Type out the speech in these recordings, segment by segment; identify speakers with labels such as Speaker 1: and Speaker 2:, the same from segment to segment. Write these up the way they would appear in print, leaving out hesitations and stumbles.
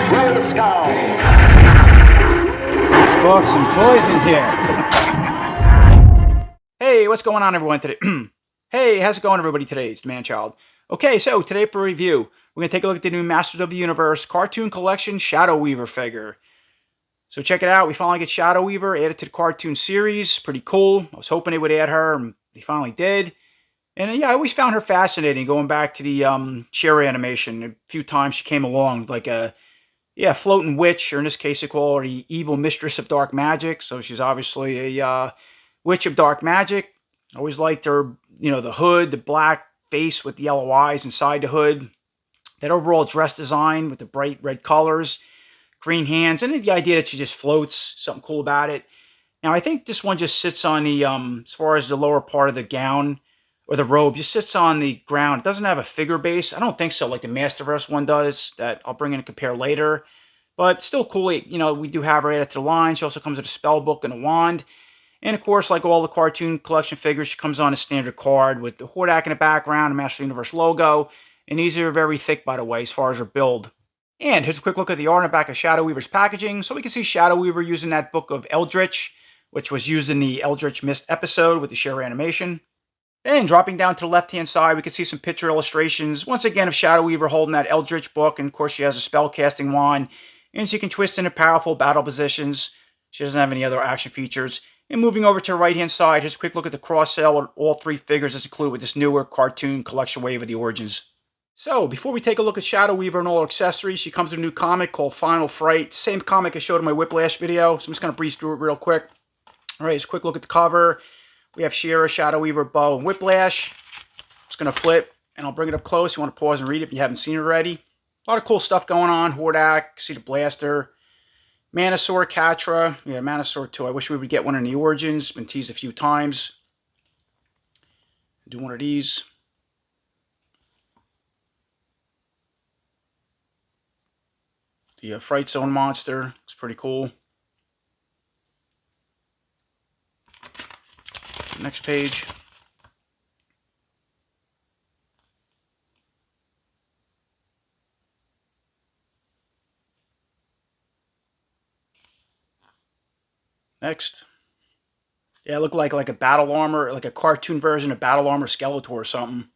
Speaker 1: Let's go.
Speaker 2: Let's talk some toys in here.
Speaker 3: Hey, what's going on, everyone, today? Hey, how's it going, everybody, today? It's the Man-Child. Okay, so today for review, we're going to take a look at the new Masters of the Universe Cartoon Collection Shadow Weaver figure. So check it out. We finally get Shadow Weaver added to the cartoon series. Pretty cool. I was hoping they would add her, and they finally did. And yeah, I always found her fascinating, going back to the Cher animation. A few times she came along, like a floating witch, or in this case, they call her the evil mistress of dark magic. So she's obviously a witch of dark magic. I always liked her, the hood, the black face with the yellow eyes inside the hood. That overall dress design with the bright red colors, green hands, and the idea that she just floats, something cool about it. Now, I think this one just sits on the, as far as the lower part of the gown, or the robe, just sits on the ground. It doesn't have a figure base. I don't think so, like the Masterverse one does, that I'll bring in and compare later. But still cool, we do have her added to the line. She also comes with a spell book and a wand. And of course, like all the cartoon collection figures, she comes on a standard card with the Hordak in the background, a Master Universe logo. And these are very thick, by the way, as far as her build. And here's a quick look at the art on the back of Shadow Weaver's packaging. So we can see Shadow Weaver using that book of Eldritch, which was used in the Eldritch Mist episode with the Cher animation. Then dropping down to the left-hand side, we can see some picture illustrations, once again, of Shadow Weaver holding that Eldritch book. And of course, she has a spell-casting wand, and she can twist into powerful battle positions. She doesn't have any other action features. And moving over to the right-hand side, here's a quick look at the cross-sale of all three figures that's included with this newer cartoon collection wave of the Origins. So, before we take a look at Shadow Weaver and all her accessories, she comes with a new comic called Final Fright. Same comic I showed in my Whiplash video, so I'm just going to breeze through it real quick. Alright, just a quick look at the cover. We have She-Ra, Shadow Weaver, Bow, and Whiplash. Just going to flip, and I'll bring it up close. You want to pause and read it if you haven't seen it already. A lot of cool stuff going on. Hordak, see the blaster. Manosaur, Catra. Yeah, Manosaur too. I wish we would get one in the Origins. Been teased a few times. Do one of these. The Fright Zone monster. Looks pretty cool. Next page. Next. Yeah, it looked like a battle armor, like a cartoon version of Battle Armor Skeletor or something.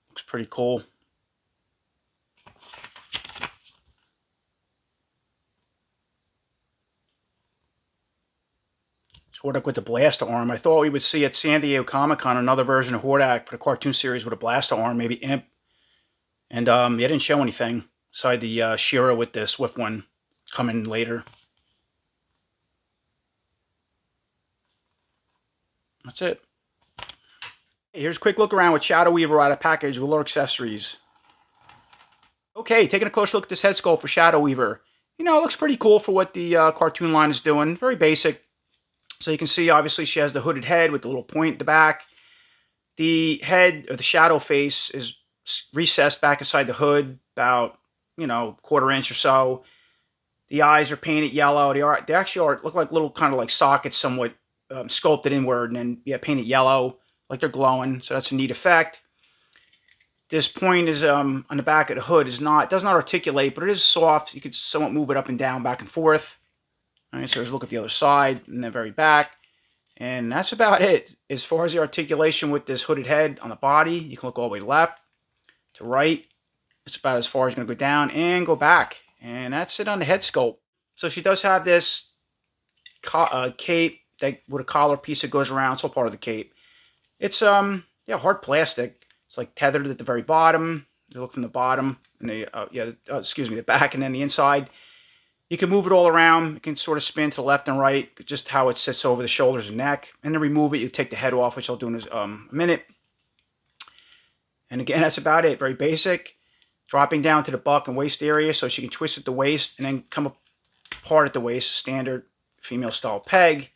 Speaker 3: Looks pretty cool. Hordak with the blaster arm. I thought we would see at San Diego Comic-Con another version of Hordak for the cartoon series with a blaster arm, maybe Imp. And they didn't show anything aside the She-Ra with the Swift one coming later. That's it. Here's a quick look around with Shadow Weaver out of package with little accessories. Okay, taking a close look at this head sculpt for Shadow Weaver. It looks pretty cool for what the cartoon line is doing. Very basic. So you can see, obviously, she has the hooded head with the little point at the back. The head, or the shadow face, is recessed back inside the hood, about, quarter inch or so. The eyes are painted yellow. They actually look like little kind of like sockets, somewhat sculpted inward, and then, painted yellow, like they're glowing. So that's a neat effect. This point is on the back of the hood does not articulate, but it is soft. You could somewhat move it up and down, back and forth. All right, so let's look at the other side and the very back. And that's about it. As far as the articulation with this hooded head on the body, you can look all the way left to right. It's about as far as it's going to go down and go back. And that's it on the head sculpt. So she does have this cape with a collar piece that goes around. It's all part of the cape. It's hard plastic. It's like tethered at the very bottom. You look from the bottom and the back and then the inside. You can move it all around. You can sort of spin to the left and right, just how it sits over the shoulders and neck. And then remove it, you take the head off, which I'll do in a minute. And again, that's about it. Very basic. Dropping down to the buck and waist area so she can twist at the waist and then come apart at the waist. Standard female style peg.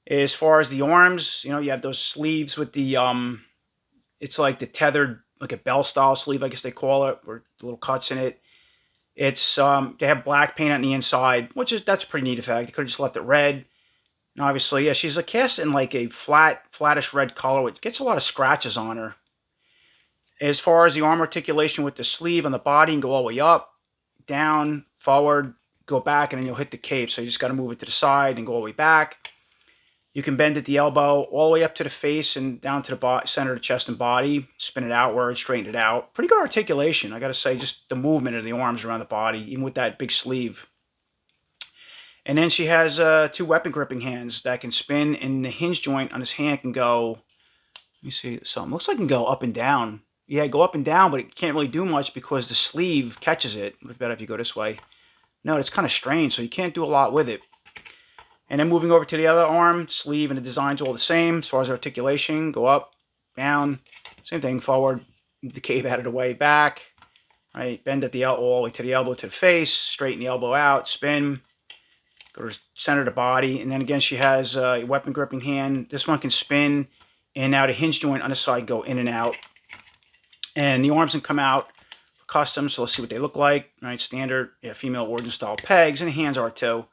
Speaker 3: As far as the arms, you have those sleeves with the, it's like the tethered, like a bell style sleeve, I guess they call it, with little cuts in it. It's they have black paint on the inside, that's a pretty neat effect. You could have just left it red. And obviously, yeah, she's cast in like a flattish red color. It gets a lot of scratches on her. As far as the arm articulation with the sleeve on the body, and go all the way up, down, forward, go back, and then you'll hit the cape. So you just got to move it to the side and go all the way back. You can bend at the elbow all the way up to the face and down to the center of the chest and body. Spin it outward, straighten it out. Pretty good articulation, I got to say, just the movement of the arms around the body, even with that big sleeve. And then she has 2 weapon gripping hands that can spin, and the hinge joint on this hand can go, let me see something. Looks like it can go up and down. Yeah, go up and down, but it can't really do much because the sleeve catches it. It's better if you go this way. No, it's kind of strange, so you can't do a lot with it. And then moving over to the other arm, sleeve and the design's all the same. As far as articulation, go up, down, same thing, forward, the cape out of the way, back, right, bend at the elbow, all the way to the elbow to the face, straighten the elbow out, spin, go to the center of the body. And then again, she has a weapon gripping hand. This one can spin, and now the hinge joint on the side go in and out. And the arms can come out custom, so let's see what they look like. Right, standard, yeah, female origin style pegs, and the hands are too.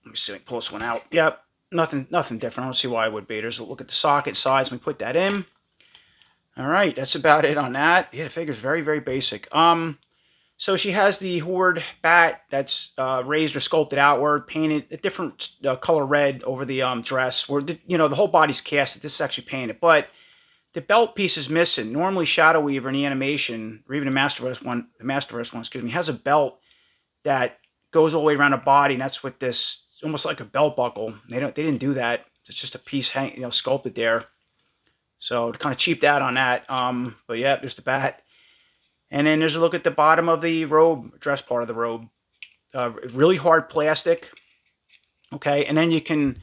Speaker 3: Let me see, pull this one out. Yep, nothing different. I don't see why it would be. There's a look at the socket size. We put that in. All right, that's about it on that. Yeah, the figure's very, very basic. So she has the Horde bat that's raised or sculpted outward, painted a different color red over the dress. Where the whole body's casted. This is actually painted, but the belt piece is missing. Normally, Shadow Weaver in the animation, or even the Masterverse one, excuse me, has a belt that goes all the way around the body, and that's what this, almost like a belt buckle. They didn't do that. It's just a piece sculpted there. So kind of cheaped out on that. But yeah, there's the bat. And then there's a look at the bottom of the robe, dress part of the robe. Really hard plastic. Okay, and then you can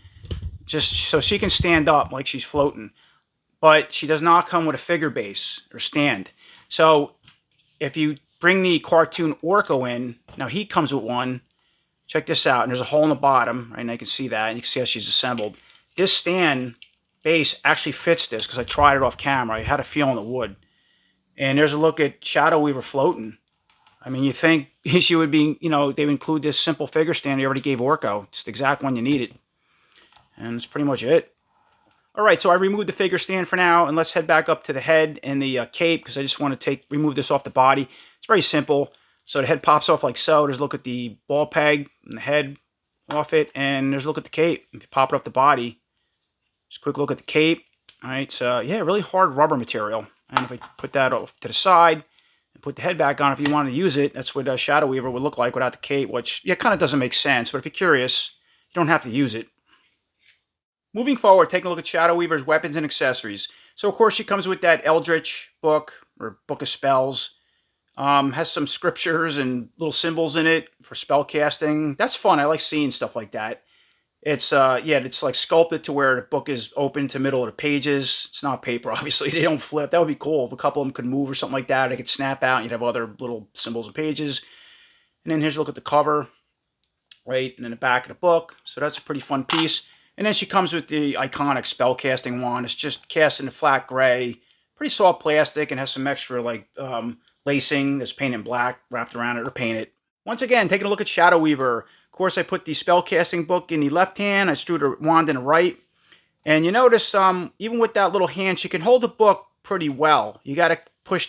Speaker 3: so she can stand up like she's floating. But she does not come with a figure base or stand. So if you bring the cartoon Orko in, now he comes with one. Check this out, and there's a hole in the bottom, right? And I can see that, and you can see how she's assembled. This stand base actually fits this because I tried it off camera. I had a feel on the wood. And there's a look at Shadow Weaver floating. I mean, you think she would be, they would include this simple figure stand they already gave Orko. It's the exact one you needed. And that's pretty much it. All right, so I removed the figure stand for now, and let's head back up to the head and the cape because I just want to remove this off the body. It's very simple. So the head pops off like so. There's a look at the ball peg and the head off it, and there's a look at the cape. If you pop it off the body, just a quick look at the cape. All right, so yeah, really hard rubber material. And if I put that off to the side and put the head back on, if you want to use it, that's what Shadow Weaver would look like without the cape, which yeah, kind of doesn't make sense. But if you're curious, you don't have to use it. Moving forward, taking a look at Shadow Weaver's weapons and accessories. So, of course, she comes with that Eldritch book, or Book of Spells. Has some scriptures and little symbols in it for spell casting. That's fun. I like seeing stuff like that. It's, it's like sculpted to where the book is open to middle of the pages. It's not paper, obviously. They don't flip. That would be cool if a couple of them could move or something like that. They could snap out and you'd have other little symbols and pages. And then here's a look at the cover, right? And then the back of the book. So that's a pretty fun piece. And then she comes with the iconic spellcasting wand. It's just cast in a flat gray, pretty soft plastic, and has some extra lacing that's painted in black wrapped around it or painted. Once again, taking a look at Shadow Weaver. Of course, I put the spellcasting book in the left hand. I screwed the wand in the right. And you notice, even with that little hand, she can hold the book pretty well. You got to put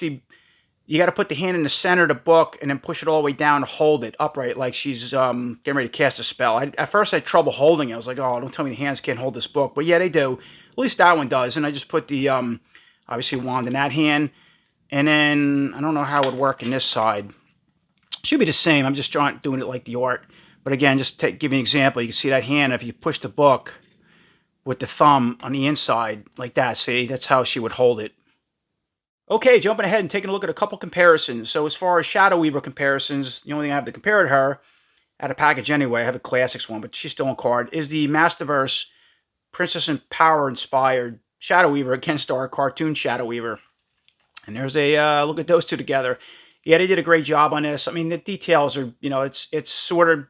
Speaker 3: the hand in the center of the book and then push it all the way down to hold it upright like she's getting ready to cast a spell. At first, I had trouble holding it. I was like, oh, don't tell me the hands can't hold this book. But yeah, they do. At least that one does. And I just put the, obviously, wand in that hand. And then, I don't know how it would work in this side. Should be the same. I'm just doing it like the art. But again, just give you an example. You can see that hand. If you push the book with the thumb on the inside like that, see, that's how she would hold it. Okay, jumping ahead and taking a look at a couple comparisons. So as far as Shadow Weaver comparisons, the only thing I have to compare to her, out of package anyway, I have a Classics one, but she's still on card, is the Masterverse Princess and Power inspired Shadow Weaver against our cartoon Shadow Weaver. And there's a look at those two together. Yeah, they did a great job on this. I mean, the details are, it's sort of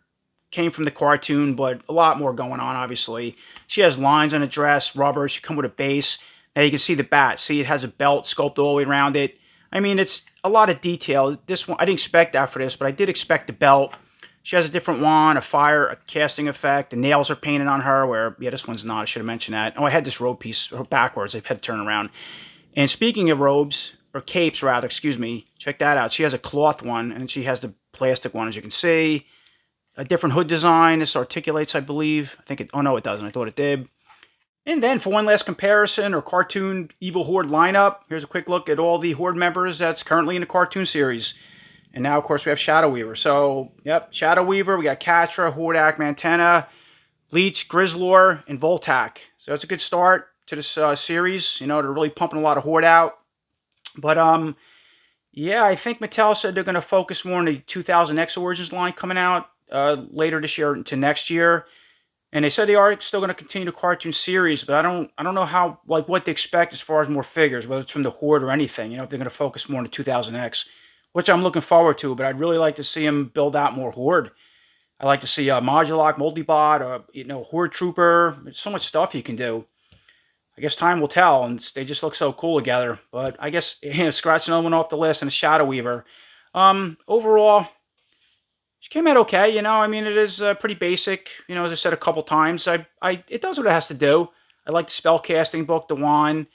Speaker 3: came from the cartoon, but a lot more going on, obviously. She has lines on the dress, rubber. She come with a base. Now you can see the bat. See, it has a belt sculpted all the way around it. I mean, it's a lot of detail. This one, I didn't expect that for this, but I did expect the belt. She has a different wand, a casting effect. The nails are painted on her, where, yeah, this one's not. I should have mentioned that. Oh, I had this robe piece backwards. I had to turn around. And speaking of robes, or capes rather, excuse me. Check that out. She has a cloth one, and she has the plastic one, as you can see. A different hood design. This articulates, I believe. I think it, oh no, it doesn't. I thought it did. And then for one last comparison or cartoon Evil Horde lineup, here's a quick look at all the Horde members that's currently in the cartoon series. And now, of course, we have Shadow Weaver. So, yep, Shadow Weaver. We got Catra, Hordak, Mantena, Leech, Grizzlor, and Voltak. So it's a good start to this series. You know, they're really pumping a lot of Horde out. But, yeah, I think Mattel said they're going to focus more on the 2000X Origins line coming out later this year into next year. And they said they are still going to continue the cartoon series, but I don't know how, like, what they expect as far as more figures, whether it's from the Horde or anything. You know, if they're going to focus more on the 2000X, which I'm looking forward to. But I'd really like to see them build out more Horde. I like to see Modulok, Multibot, you know, Horde Trooper. There's so much stuff you can do. I guess time will tell, and they just look so cool together. But I guess, you know, scratch another one off the list, and a Shadow Weaver. Overall, she came out okay, you know. I mean, it is pretty basic, you know. As I said a couple times, it does what it has to do. I like the spellcasting book, the wand,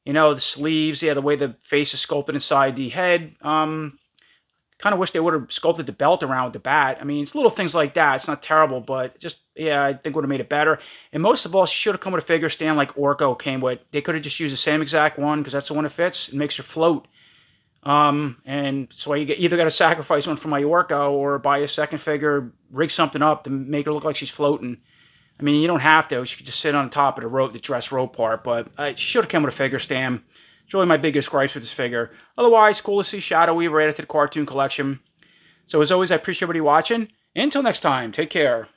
Speaker 3: you know, the sleeves, yeah, the way the face is sculpted inside the head. Kind of wish they would have sculpted the belt around with the bat. I mean, it's little things like that. It's not terrible, but just, yeah, I think would have made it better. And most of all, she should have come with a figure stand like Orko came with. They could have just used the same exact one because that's the one that fits and makes her float. And so you either got to sacrifice one for my Orko or buy a second figure, rig something up to make her look like she's floating. I mean, you don't have to. She could just sit on top of the rope, the dress rope part, but she should have come with a figure stand. It's really my biggest gripes with this figure. Otherwise, cool to see Shadow Weaver added to the cartoon collection. So as always, I appreciate everybody watching. And until next time, take care.